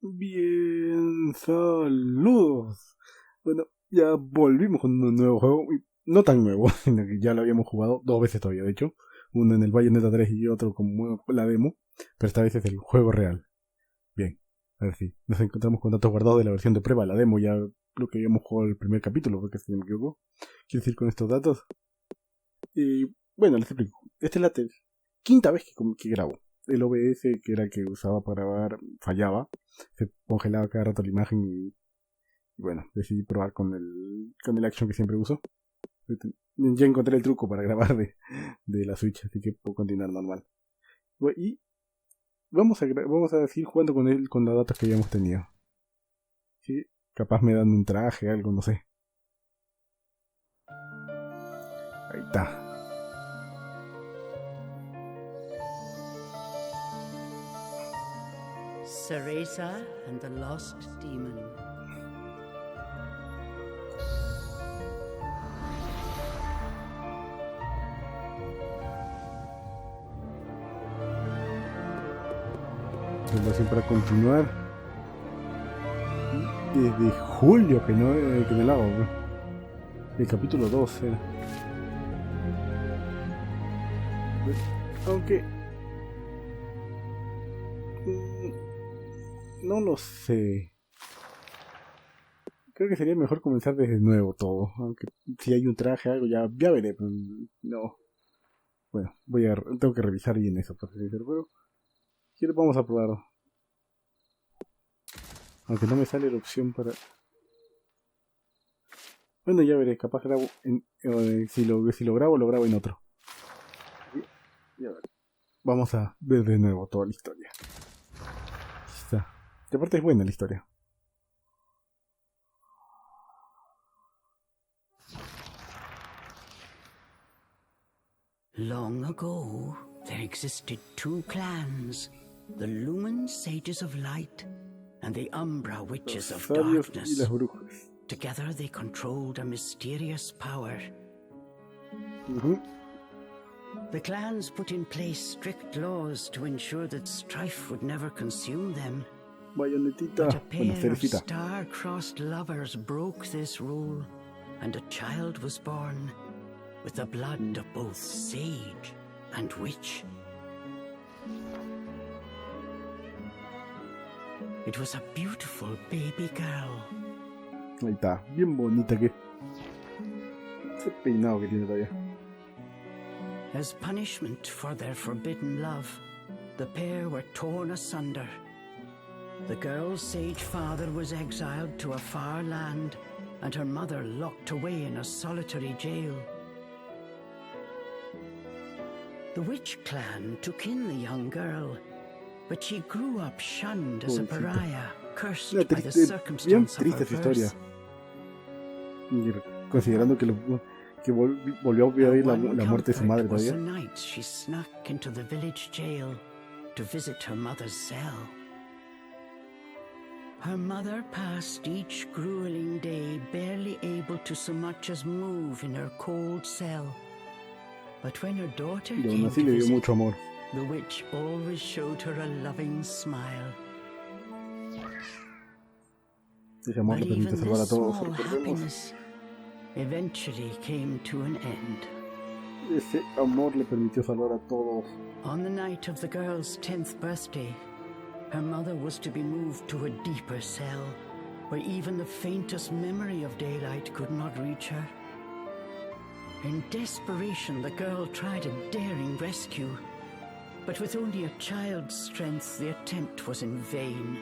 Bien, saludos. Bueno, ya volvimos con un nuevo juego, no tan nuevo, sino que ya lo habíamos jugado 2 veces todavía, de hecho. Uno en el Bayonetta 3 y otro como la demo, pero esta vez es el juego real. Bien, a ver si nos encontramos con datos guardados de la versión de prueba, la demo, ya lo que habíamos jugado el primer capítulo, porque si no me equivoco. Quiero decir con estos datos. Y bueno, les explico. Esta es la quinta vez que grabo. El OBS, que era el que usaba para grabar, fallaba. Se congelaba cada rato la imagen y bueno, decidí probar con el Action que siempre uso. Ya encontré el truco para grabar de la Switch, así que puedo continuar normal. Y vamos a seguir jugando con él con los datos que habíamos tenido. ¿Sí? Capaz me dan un traje, algo, no sé. Ahí está. Cereza and the Lost Demon. Para continuar. Desde julio que no lo hago, ¿no? El capítulo 12. Aunque no lo sé. Creo que sería mejor comenzar desde nuevo todo. Aunque si hay un traje, algo, ya veré. Pero no. Bueno, tengo que revisar bien eso para ser pero vamos a probarlo. Aunque no me sale la opción para... Bueno, ya veré, capaz grabo si lo grabo en otro. Ya veré. Vamos a ver de nuevo toda la historia. Está. De aparte es buena la historia. Long ago, there existed two clans, the Lumen Sages of Light and the Umbra Witches of Darkness. Together they controlled a mysterious power. The clans put in place strict laws to ensure that strife would never consume them. But a pair of star-crossed lovers broke this rule, and a child was born with the blood of both sage and witch. It was a beautiful baby girl. Ahí está, bien bonita que... Ese peinado que tiene todavía. As punishment for their forbidden love, the pair were torn asunder. The girl's sage father was exiled to a far land, and her mother locked away in a solitary jail. The witch clan took in the young girl, but she grew up shunned as a pariah, cursed by the circumstance of her birth. Considerando que volvió a vivir la muerte de su madre todavía. One night she snuck into the village jail to visit her mother's cell. Her mother passed each grueling day barely able to so much as move in her cold cell. But when her daughter came to visit, the witch always showed her a loving smile. Ese amor le permite salvar a todos. Happiness eventually came to an end. Ese amor le permitió salvar a todos. On the night of the girl's 10th birthday, her mother was to be moved to a deeper cell, where even the faintest memory of daylight could not reach her. In desperation, the girl tried a daring rescue, but with only a child's strength, the attempt was in vain.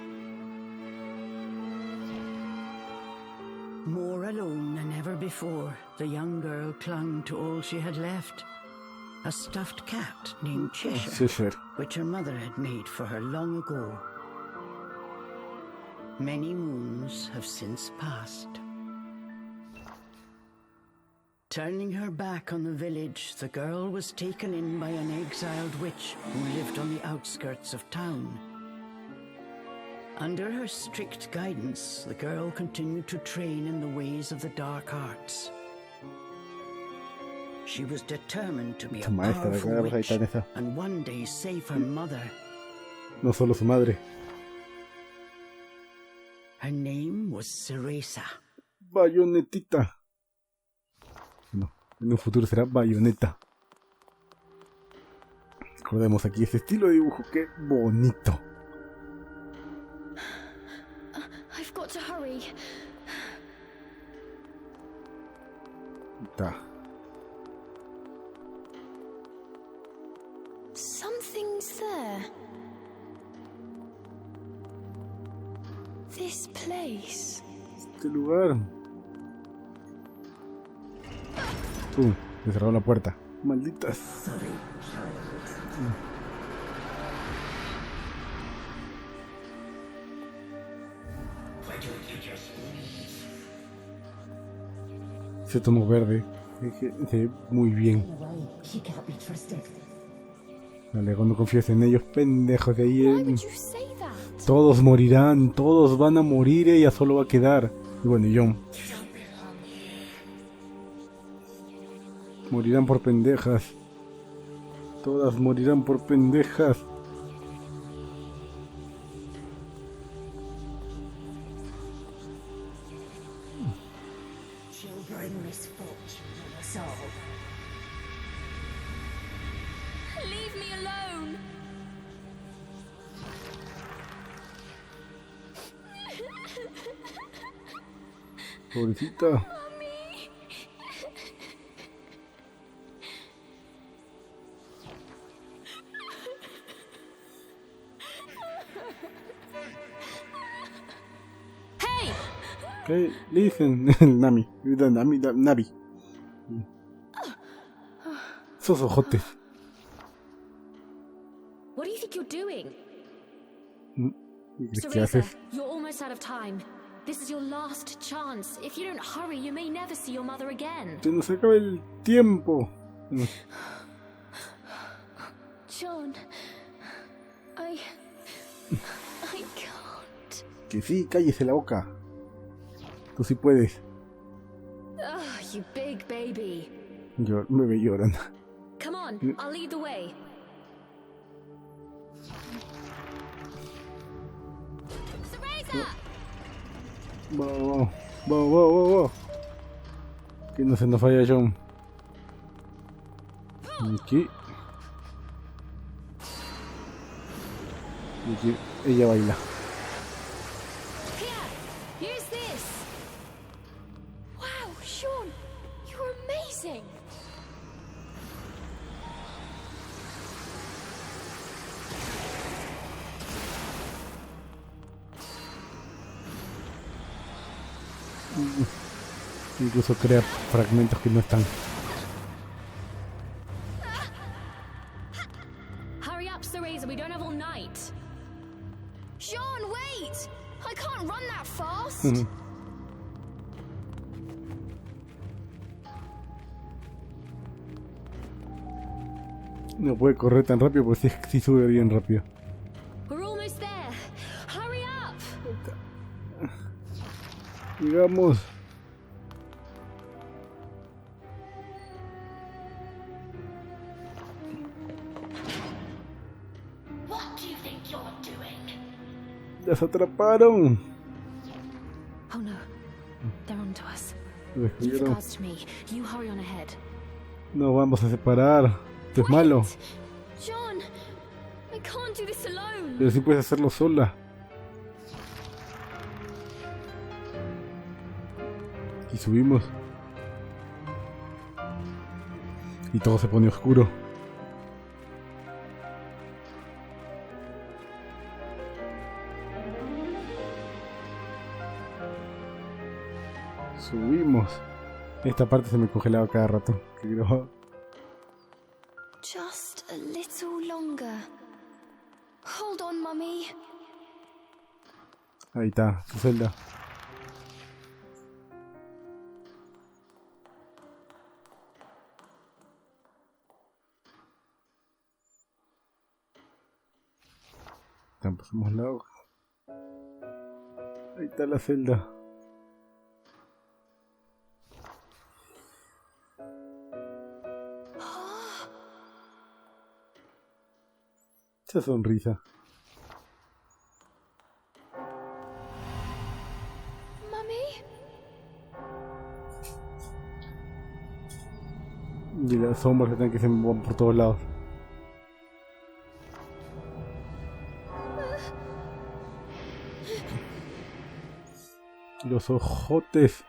More alone than ever before, the young girl clung to all she had left. A stuffed cat named Cheshire, which her mother had made for her long ago. Many moons have since passed. Turning her back on the village, the girl was taken in by an exiled witch who lived on the outskirts of town. Under her strict guidance, the girl continued to train in the ways of the dark arts. She was determined to be a powerful witch and one day save her mother. No solo su madre. Her name was Cereza. Bayonetita. No, en un futuro será Bayonetta. Recordemos aquí ese estilo de dibujo, qué bonito. I've got to hurry. Está. Something's there. This place. Este lugar. Se cerró la puerta. Malditas. Ese tono verde se ve muy bien. Dale, cuando confíes en ellos, pendejos de ahí. Why would you say that? Todos morirán, todos van a morir, ella solo va a quedar. Y bueno, y John. Morirán por pendejas. Todas morirán por pendejas. Leave me alone. Pobrecita. Hey! Okay, listen. Nami. Navi. Esos ojotes. What do you think you're doing? ¿Qué haces? Cereza, you're almost out of time. This is your last chance. If you don't hurry, you may never see your mother again. Se nos acaba el tiempo. John, I can't. Que sí, cállese la boca. Tú sí puedes. Ugh, you big baby. Me lloran. Come on, I'll lead the way. Cereza! Vamos. Que no se nos falla John. Aquí. Y aquí ella baila. Here, use this. Wow, Sean, you're amazing. Incluso crea fragmentos que no están. Hurry up, Cereza, we don't have all night. Sean, wait! I can't run that fast. No puede correr tan rápido porque sí sube bien rápido. We're almost there. Hurry up! Digamos. What do you think you're doing? Las atraparon. Oh no, they're onto us. Lo Leave the descubrieron. cards to me. You hurry on ahead. Nos vamos a separar. Esto es malo. Wait! John, I can't do this alone. Pero sí puedes hacerlo sola. Y subimos. Y todo se pone oscuro. Subimos. Esta parte se me congelaba cada rato. Que creo. Just a little longer. Hold on, Mummy. Ahí está, tu celda. Pasamos la hoja. Ahí está la celda. Esa sonrisa. Las sombras que están que se van por todos lados. Los ojotes.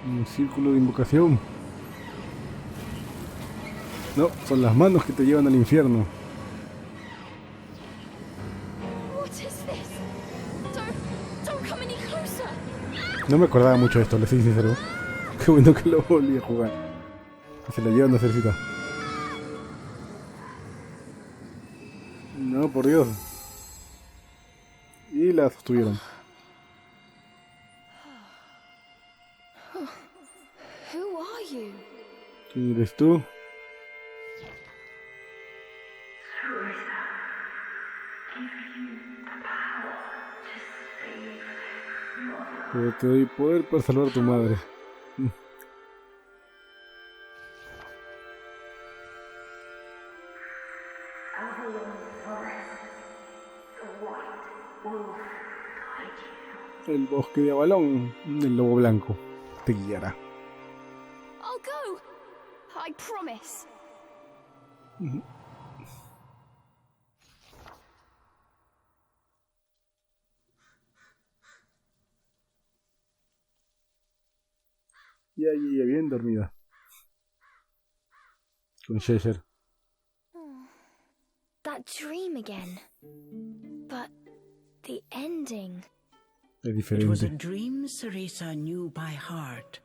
Un círculo de invocación. No, son las manos que te llevan al infierno. What is this? Don't come any closer. No me acordaba mucho de esto, le soy sincero. Qué bueno que lo volví a jugar. Y se lo llevan a cercita. No, por Dios. Y la sostuvieron. Who are you? ¿Quién eres tú? Pero te doy poder para salvar a tu madre. El bosque de Avalón, el lobo blanco, te guiará. I'll go. I promise. Ya, bien dormida. Con Cheshire. That dream again. But the ending. Es It was a diferente. dream Cereza knew by heart,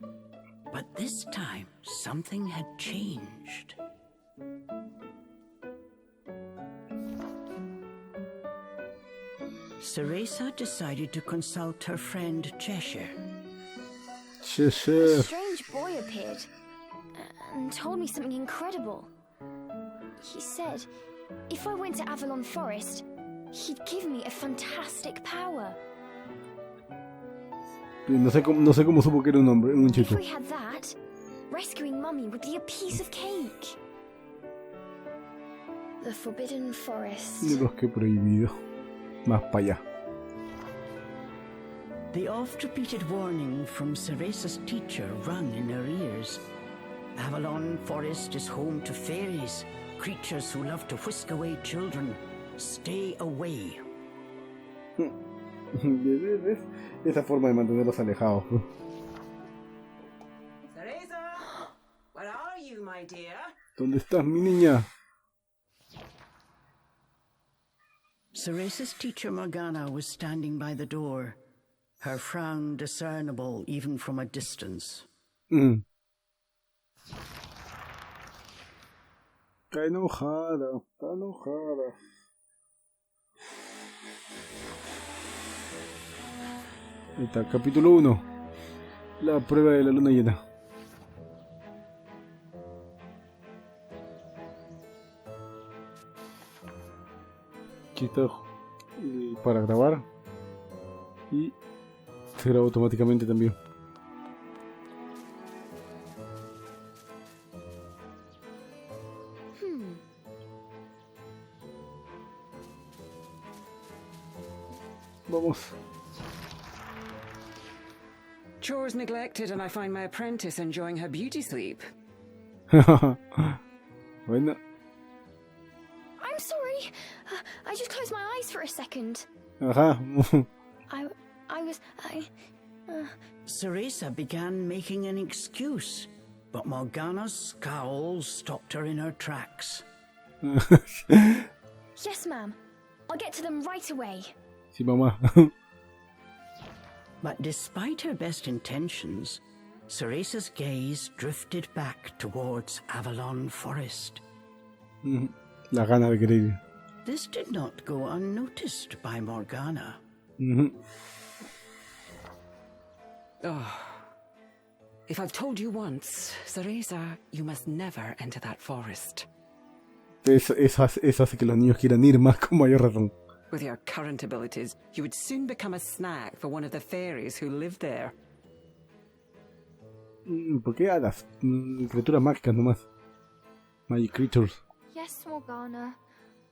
but this time something had changed. Cereza decided to consult her friend Cheshire. A Cheshire. strange boy appeared and told me something incredible. He said if I went to Avalon Forest, he'd give me a fantastic power. No sé cómo supo que era un hombre, un If chico. we had that, rescuing Mummy would be a piece of cake. The Forbidden Forest. El bosque prohibido. Más para allá. The oft-repeated warning from Cereza's teacher rung in her ears. Avalon Forest is home to fairies, creatures who love to whisk away children. Stay away. ¿Ves? Esa forma de mantenerlos alejados. Cereza! Where are you, my dear? ¿Dónde estás, mi niña? Cereza's teacher Morgana was standing by the door, her frown discernible even from a distance. Está enojada, está enojada. Ahí está, capítulo 1. La prueba de la luna llena. Aquí está para grabar. Y se graba automáticamente también. Vamos. Chores neglected, and I find my apprentice enjoying her beauty sleep. Bueno. I'm sorry. I just closed my eyes for a second. Ajá. Cereza began making an excuse, but Morgana's scowl stopped her in her tracks. Yes, ma'am. I'll get to them right away. Sí, mamá. But despite her best intentions, Cereza's gaze drifted back towards Avalon Forest. La gana de querer ir. This did not go unnoticed by Morgana. Oh. If I've told you once, Cereza, you must never enter that forest. Eso hace que los niños quieran ir más con mayor razón. With your current abilities, you would soon become a snack for one of the fairies who live there. ¿Por qué hadas? Criaturas mágicas nomás. Magic creatures. Yes, Morgana.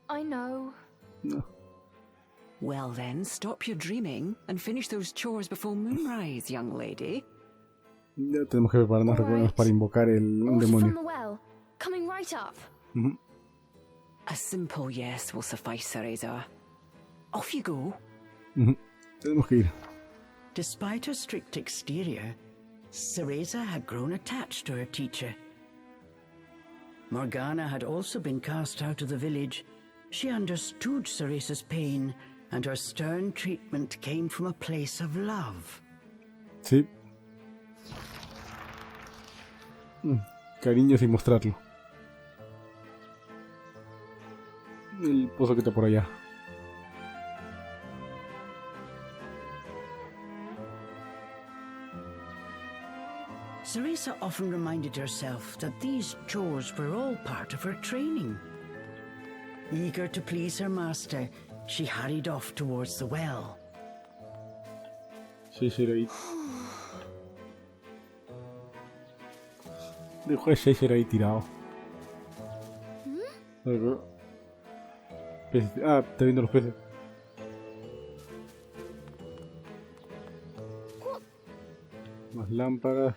I know. No. Well then, stop your dreaming and finish those chores before moonrise, young lady. Ya tenemos que prepararnos, recuerdos para invocar un Water from demonio. the well. Coming right up. Ujú. A simple yes will suffice, Cereza. Off you go. Ujú. Tenemos que ir. Despite her strict exterior, Cereza had grown attached to her teacher. Morgana had also been cast out of the village. She understood Cereza's pain, and her stern treatment came from a place of love. Sí. Cariño sin mostrarlo. El pozo que está por allá. Cereza often reminded herself that these chores were all part of her training. Eager to please her master, she hurried off towards the well. Shazer ahí. Dejó a Shazer ahí tirado. Peces. Ah, está viendo los peces. Más lámparas.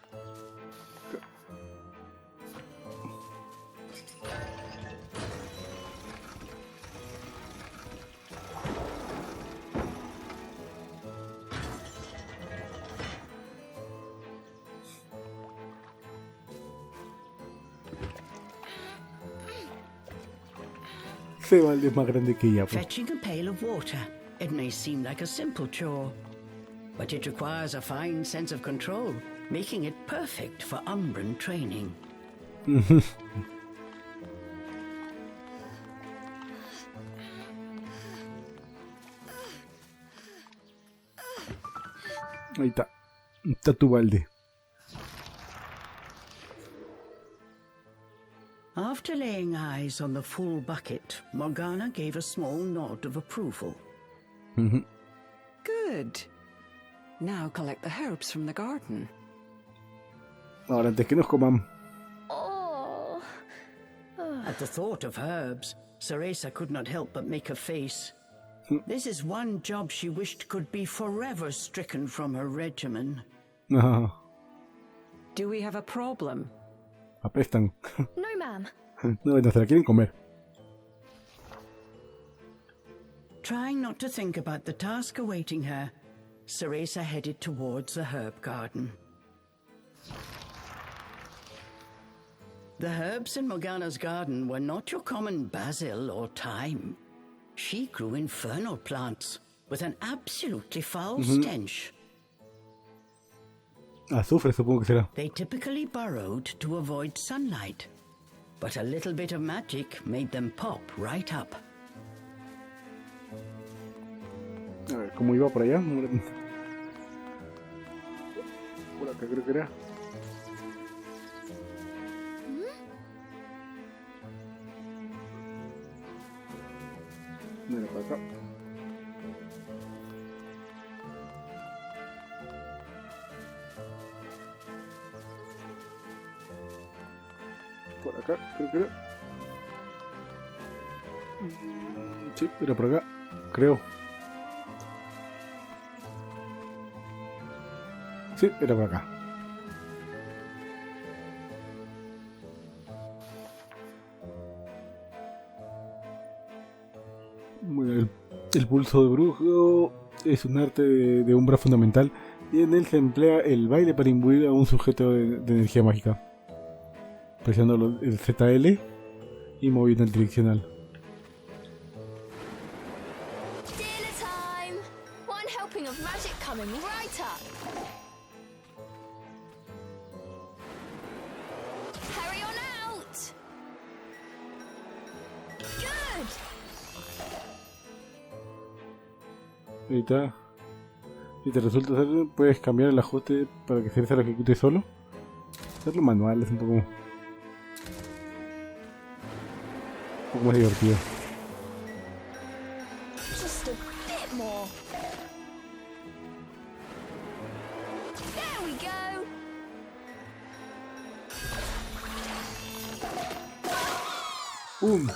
Ese balde es más grande que ella, pues. Fetching a pail of water. It may seem like a simple chore, but it requires a fine sense of control, making it perfect for Umbran training. Ahí está. Está tu balde. After laying eyes on the full bucket, Morgana gave a small nod of approval. Good. Now collect the herbs from the garden. Ahora, antes que nos coman. Oh. At the thought of herbs, Cereza could not help but make a face. This is one job she wished could be forever stricken from her regimen. Ah, Do we have a problem? apestan. No, ma'am. No, se la quieren comer. Trying not to think about the task awaiting her, Cereza headed towards the herb garden. The herbs in Morgana's garden were not your common basil or thyme. She grew infernal plants with an absolutely foul stench. Azufre, supongo que será. They typically burrowed to avoid sunlight, but a little bit of magic made them pop right up. A ver, ¿cómo iba por allá? Por acá creo que era. No era para acá. Por acá, creo que era. Sí, era por acá, creo. Sí, era por acá. Bueno, el pulso de brujo es un arte de umbra fundamental y en él se emplea el baile para imbuir a un sujeto de energía mágica. Presionando el ZL y moviendo el direccional. Dinner time! One helping of magic coming right up. Hurry on out! Good! Ahí está. Si te resulta hacerlo, puedes cambiar el ajuste para que se lo ejecute solo. Hacerlo manual es un poco más divertido. Just a bit more. There we go! ¡Pum!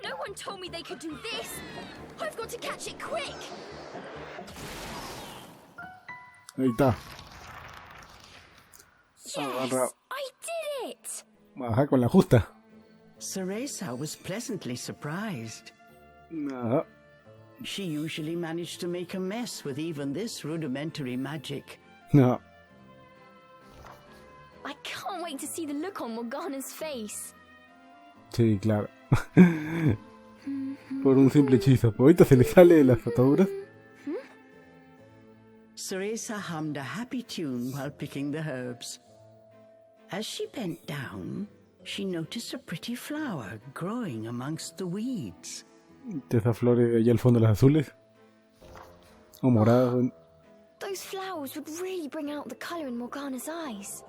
No one told me they could do this. I've got to catch it quick. Ahí está. Yes, Agarra. I did it. Ajá, con la justa. Cereza was pleasantly surprised. Ajá. She usually managed to make a mess with even this rudimentary magic. No. I can't wait to see the look on Morgana's face. Sí, claro. Por un simple hechizo. Ahorita se le sale de las ataduras. Cereza hummed a happy tune while picking the herbs. As she bent down, she noticed a pretty flower growing amongst the weeds. De esas flores de allá al fondo, las azules. O moradas. Those flowers would really bring out the color in Morgana's eyes.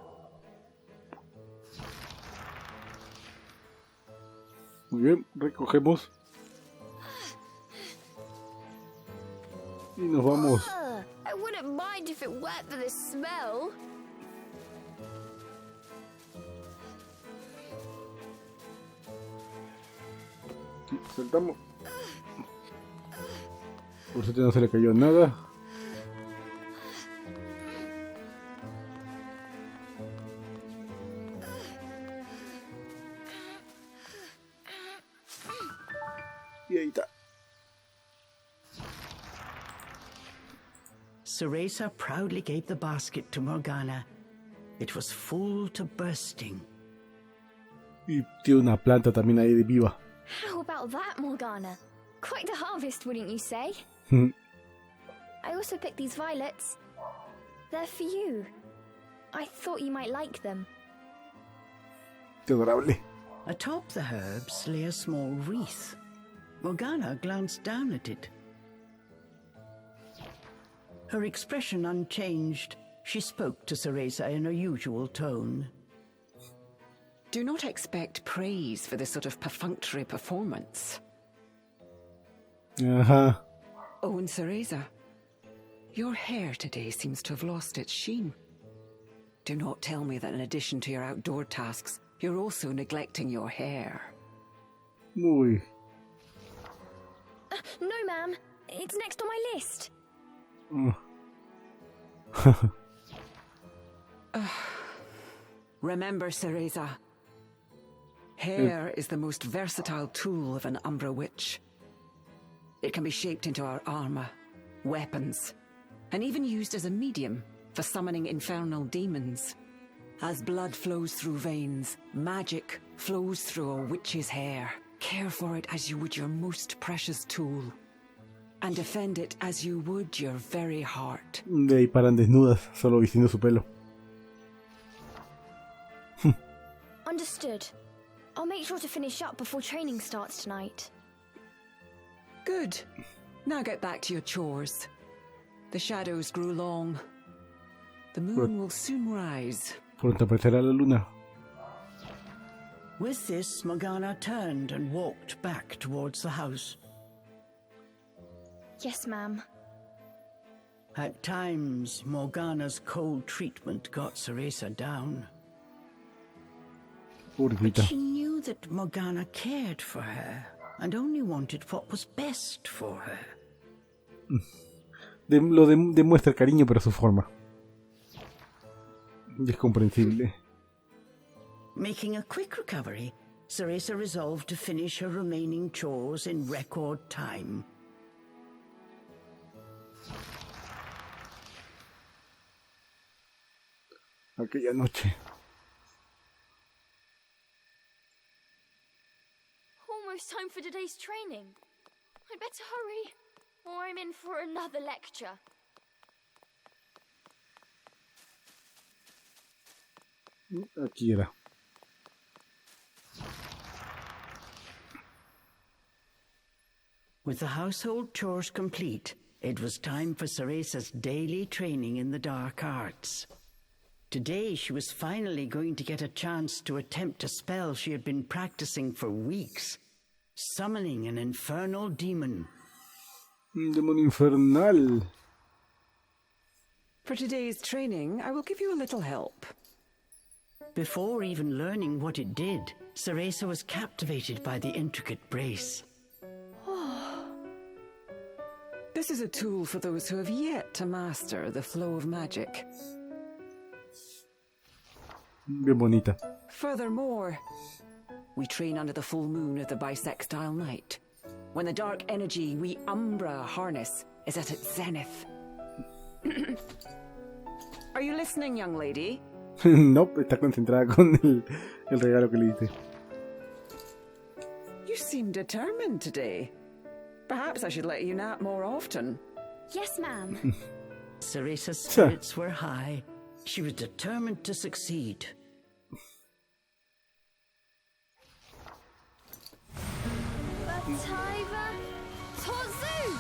Muy bien, recogemos. Y nos vamos. I wouldn't mind if it weren't for the smell. Saltamos. Por suerte no se le cayó nada. Y ahí está. Cereza proudly gave the basket to Morgana. It was full to bursting. Y tiene una planta también ahí de viva. How about that, Morgana? Quite the harvest, wouldn't you say? I also picked these violets. They're for you. I thought you might like them. Qué adorable. Atop the herbs lay a small wreath. Morgana glanced down at it. Her expression unchanged, she spoke to Cereza in her usual tone. Do not expect praise for this sort of perfunctory performance. Ajá. Oh, and Cereza, your hair today seems to have lost its sheen. Do not tell me that in addition to your outdoor tasks, you're also neglecting your hair. Uy. No, ma'am. It's next on my list. Remember, Cereza, hair is the most versatile tool of an Umbra witch. It can be shaped into our armor, weapons, and even used as a medium for summoning infernal demons. As blood flows through veins, magic flows through a witch's hair. Care for it as you would your most precious tool, and defend it as you would your very heart. De ahí paran desnudas, solo vistiendo su pelo. Understood. I'll make sure to finish up before training starts tonight. Good. Now get back to your chores. The shadows grew long. The moon will soon rise. Pronto aparecerá la luna. With this, Morgana turned and walked back towards the house. Yes, ma'am. At times, Morgana's cold treatment got Cereza down. Pobrecita. She knew that Morgana cared for her and only wanted what was best for her. Demuestra cariño, pero a su forma. Y es comprensible. Making a quick recovery, Cereza resolved to finish her remaining chores in record time. Aquella noche. Almost time for today's training. I'd better hurry, or I'm in for another lecture. Aquí era. With the household chores complete, it was time for Cereza's daily training in the dark arts. Today she was finally going to get a chance to attempt a spell she had been practicing for weeks. Summoning an infernal demon. Un demonio infernal. For today's training, I will give you a little help. Before even learning what it did, Cereza was captivated by the intricate brace. This is a tool for those who have yet to master the flow of magic. Bien bonita. Furthermore, we train under the full moon of the bisextile night, when the dark energy we Umbra harness is at its zenith. Are you listening, young lady? Nope, está concentrada con el regalo que le diste. You seem determined today. Perhaps I should let you nap more often. Yes, ma'am. Cereza's spirits were high. She was determined to succeed. Bataiva Tozu!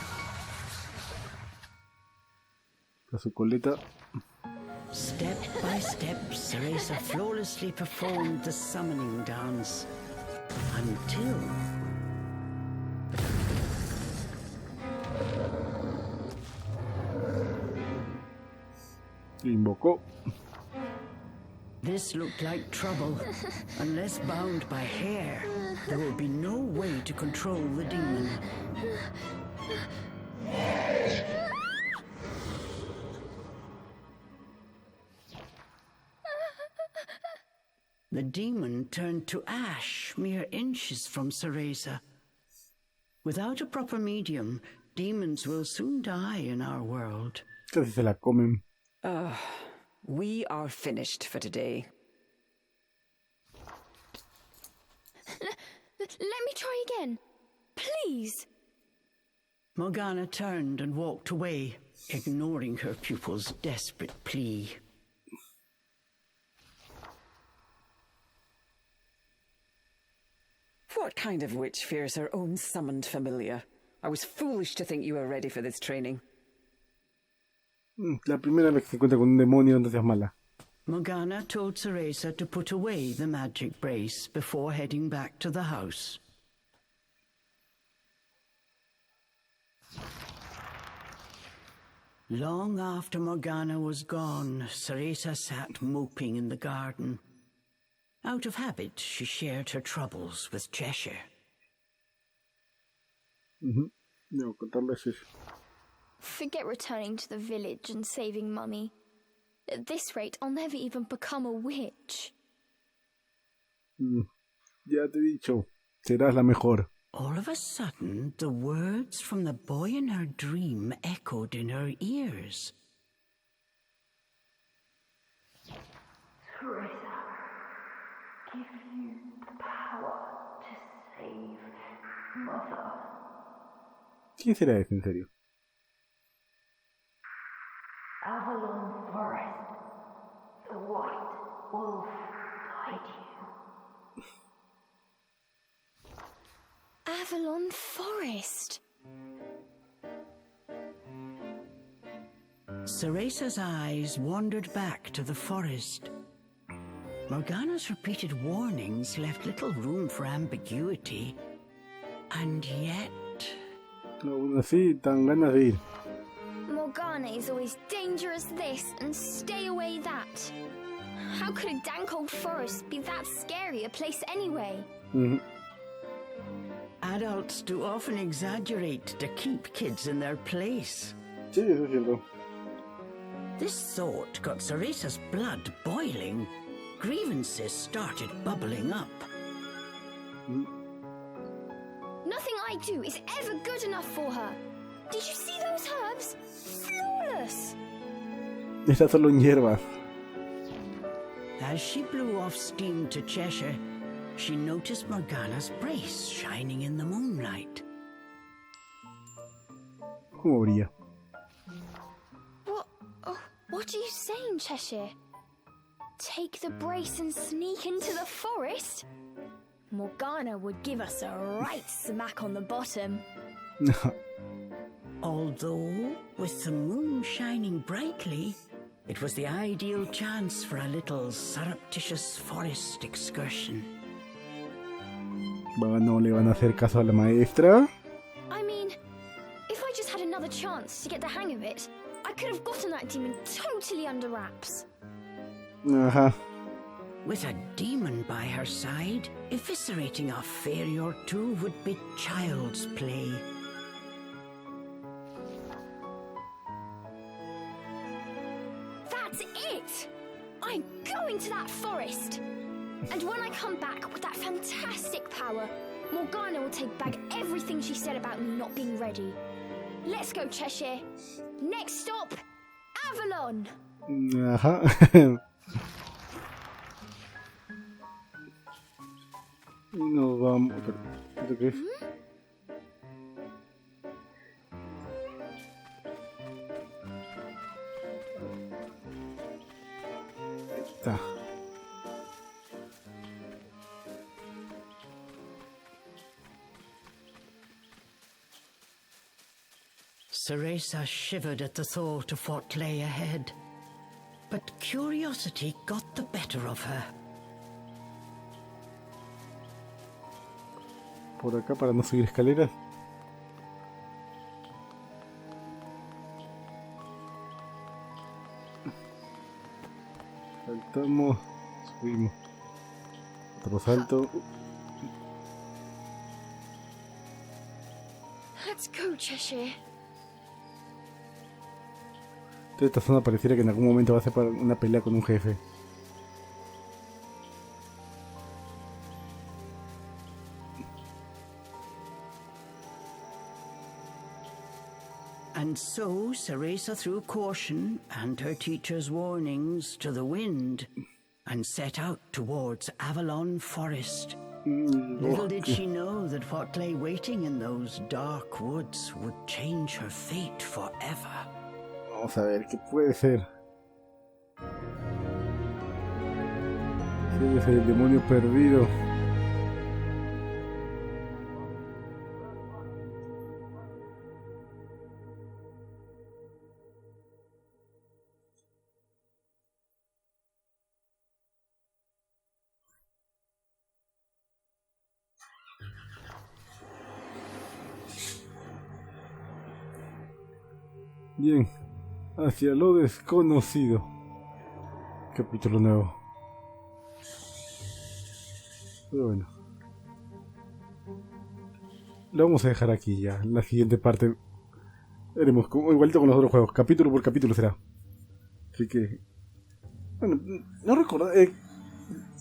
A su coleta. Step by step, Cereza flawlessly performed the summoning dance. Until... Invocó. This looked like trouble. Unless bound by hair, there would be no way to control the demon. The demon turned to ash mere inches from Cereza. Without a proper medium, demons will soon die in our world. Casi se la comen. We are finished for today. Let me try again. Please. Morgana turned and walked away, ignoring her pupil's desperate plea. What kind of witch fears her own summoned familiar? I was foolish to think you were ready for this training. La primera vez que se encuentra con un demonio, no seas mala. Morgana told Cereza to put away the magic brace before heading back to the house. Long after Morgana was gone, Cereza sat moping in the garden. Out of habit, she shared her troubles with Cheshire. Debo contarles eso. Forget returning to the village and saving Mummy. At this rate, I'll never even become a witch. Ya te he dicho, serás la mejor. All of a sudden, the words from the boy in her dream echoed in her ears. Teresa, give you the power to save Mother. ¿Quién será ese, en serio? Avalon Forest, the White Wolf guide you. Avalon Forest. Cereza's eyes wandered back to the forest. Morgana's repeated warnings left little room for ambiguity. And yet... Aún así, tan ganas de ir. Morgana is always dangerous this and stay away that. How could a dank old forest be that scary a place anyway? Adults do often exaggerate to keep kids in their place. Sí, eso es cierto. This thought got Cereza's blood boiling. Grievances started bubbling up. Nothing I do is ever good enough for her. Did you see those herbs? Flawless! Está solo en hierbas. As she blew off steam to Cheshire, she noticed Morgana's brace shining in the moonlight. ¿Cómo brilla? What are you saying, Cheshire? Take the brace and sneak into the forest? Morgana would give us a right smack on the bottom. Although, with the moon shining brightly, it was the ideal chance for a little surreptitious forest excursion. ¿No le van a hacer caso a la maestra? I mean, if I just had another chance to get the hang of it, I could have gotten that demon totally under wraps. Ajá. With a demon by her side, eviscerating a fairy or two would be child's play. That's it! I'm going to that forest! And when I come back with that fantastic power, Morgana will take back everything she said about me not being ready. Let's go, Cheshire. Next stop, Avalon! Ajá. Y nos vamos. ¿Esto qué es? Ahí está. Cereza shivered at the thought of what lay ahead, but curiosity got the better of her. Por acá para no subir escaleras. Saltamos, subimos. Otro salto. Let's go, Cheshire. Toda esta zona pareciera que en algún momento va a ser para una pelea con un jefe. And so Cereza threw caution and her teacher's warnings to the wind and set out towards Avalon Forest. Little did she know that what lay waiting in those dark woods would change her fate forever. Vamos a ver qué puede ser. Debe ser el demonio perdido. Bien, hacia lo desconocido. Capítulo nuevo. Pero bueno. Lo vamos a dejar aquí ya. La siguiente parte veremos como igualito con los otros juegos. Capítulo por capítulo será. Así que... Bueno, no recordaba...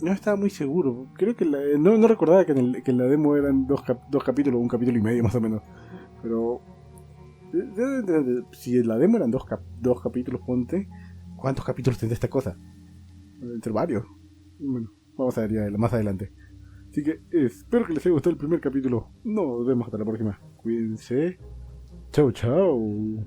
no estaba muy seguro. Creo que no recordaba que en la demo eran dos capítulos, un capítulo y medio más o menos. Pero... Si en la demo eran dos capítulos, ponte. ¿Cuántos capítulos tendrá esta cosa? Entre varios. Bueno, vamos a ver ya más adelante. Así que espero que les haya gustado el primer capítulo. Nos vemos hasta la próxima. Cuídense. Chau, chau.